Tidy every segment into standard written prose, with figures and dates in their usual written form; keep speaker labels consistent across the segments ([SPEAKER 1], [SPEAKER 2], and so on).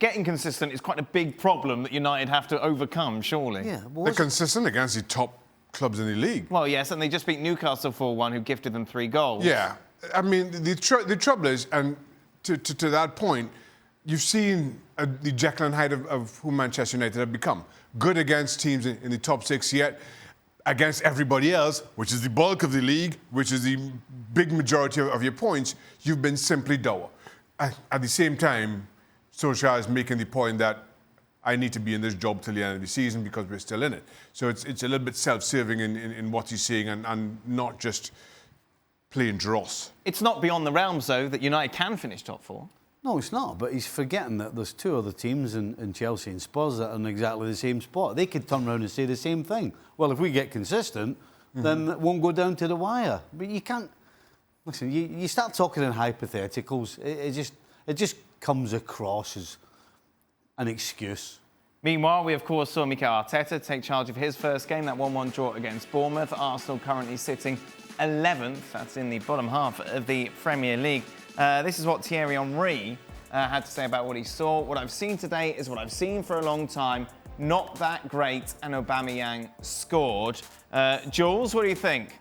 [SPEAKER 1] getting consistent is quite a big problem that United have to overcome, surely.
[SPEAKER 2] Yeah,
[SPEAKER 3] they're consistent against the top clubs in the league.
[SPEAKER 1] Well, yes, and they just beat Newcastle 4-1, who gifted them 3 goals.
[SPEAKER 3] Yeah, I mean, the trouble is, and to that point, you've seen the Jekyll and Hyde of who Manchester United have become. Good against teams in the top 6, yet against everybody else, which is the bulk of the league, which is the big majority of your points, you've been simply dour. At the same time, Solskjaer is making the point that I need to be in this job till the end of the season because we're still in it. So it's a little bit self-serving in what he's saying and not just playing dross.
[SPEAKER 1] It's not beyond the realms, though, that United can finish top 4.
[SPEAKER 2] No, it's not, but he's forgetting that there's 2 other teams in Chelsea and Spurs that are in exactly the same spot. They could turn around and say the same thing. Well, if we get consistent, then it won't go down to the wire. But you can't... Listen, you start talking in hypotheticals, it just comes across as an excuse.
[SPEAKER 1] Meanwhile, we of course saw Mikel Arteta take charge of his first game, that 1-1 draw against Bournemouth. Arsenal currently sitting 11th, that's in the bottom half of the Premier League. This is what Thierry Henry had to say about what he saw. What I've seen today is what I've seen for a long time. Not that great, and Aubameyang scored. Jules, what do you think?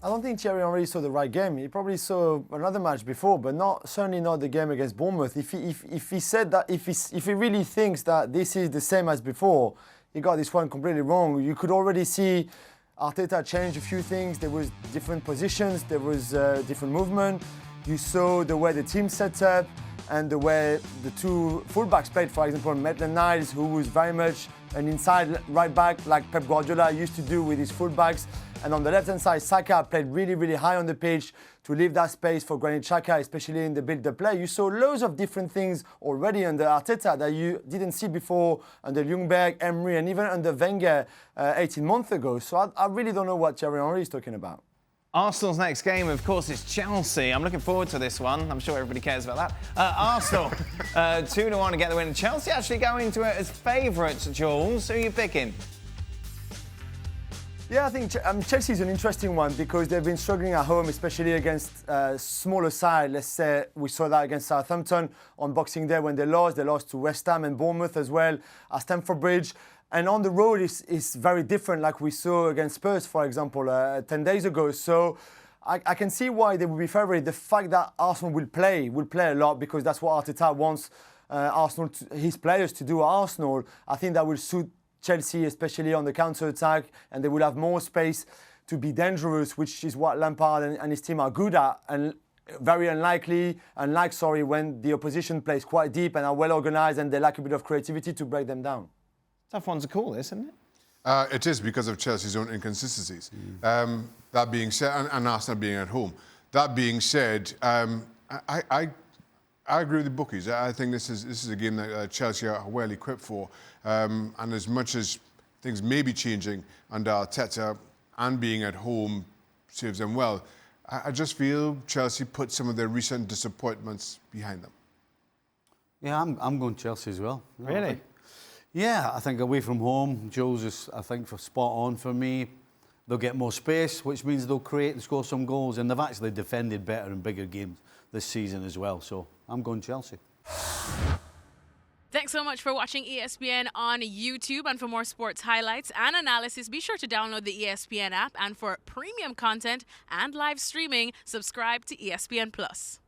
[SPEAKER 4] I don't think Thierry Henry saw the right game. He probably saw another match before, but certainly not the game against Bournemouth. If he said that, if he really thinks that this is the same as before, he got this one completely wrong. You could already see Arteta change a few things. There was different positions, there was different movement. You saw the way the team set up and the way the 2 fullbacks played. For example, Maitland-Niles, who was very much an inside right back like Pep Guardiola used to do with his fullbacks. And on the left-hand side, Saka played really, really high on the pitch to leave that space for Granit Xhaka, especially in the build-up play. You saw loads of different things already under Arteta that you didn't see before under Ljungberg, Emery, and even under Wenger 18 months ago. So I really don't know what Thierry Henry is talking about.
[SPEAKER 1] Arsenal's next game, of course, is Chelsea. I'm looking forward to this one. I'm sure everybody cares about that. Arsenal, 2-1 to get the win. Chelsea actually go into it as favourites, Jules. Who are you picking?
[SPEAKER 4] Yeah, I think Chelsea is an interesting one because they've been struggling at home, especially against smaller side. Let's say we saw that against Southampton on Boxing Day when they lost. They lost to West Ham and Bournemouth as well at Stamford Bridge. And on the road, it's very different, like we saw against Spurs, for example, 10 days ago. So I can see why they would be favourite. The fact that Arsenal will play a lot because that's what Arteta wants his players to do at Arsenal. I think that will suit Chelsea, especially on the counter-attack, and they will have more space to be dangerous, which is what Lampard and his team are good at. And very unlikely, when the opposition plays quite deep and are well organised and they lack a bit of creativity to break them down.
[SPEAKER 1] Tough one to call this, isn't it?
[SPEAKER 3] It is because of Chelsea's own inconsistencies. That being said, and Arsenal being at home. That being said, I agree with the bookies. I think this is a game that Chelsea are well equipped for. And as much as things may be changing under Arteta and being at home serves them well, I just feel Chelsea put some of their recent disappointments behind them.
[SPEAKER 2] Yeah, I'm going Chelsea as well.
[SPEAKER 1] Really?
[SPEAKER 2] I think away from home, Jules is, I think, spot on for me. They'll get more space, which means they'll create and score some goals, and they've actually defended better in bigger games this season as well. So I'm going Chelsea.
[SPEAKER 5] Thanks so much for watching ESPN on YouTube. And for more sports highlights and analysis, be sure to download the ESPN app. And for premium content and live streaming, subscribe to ESPN+.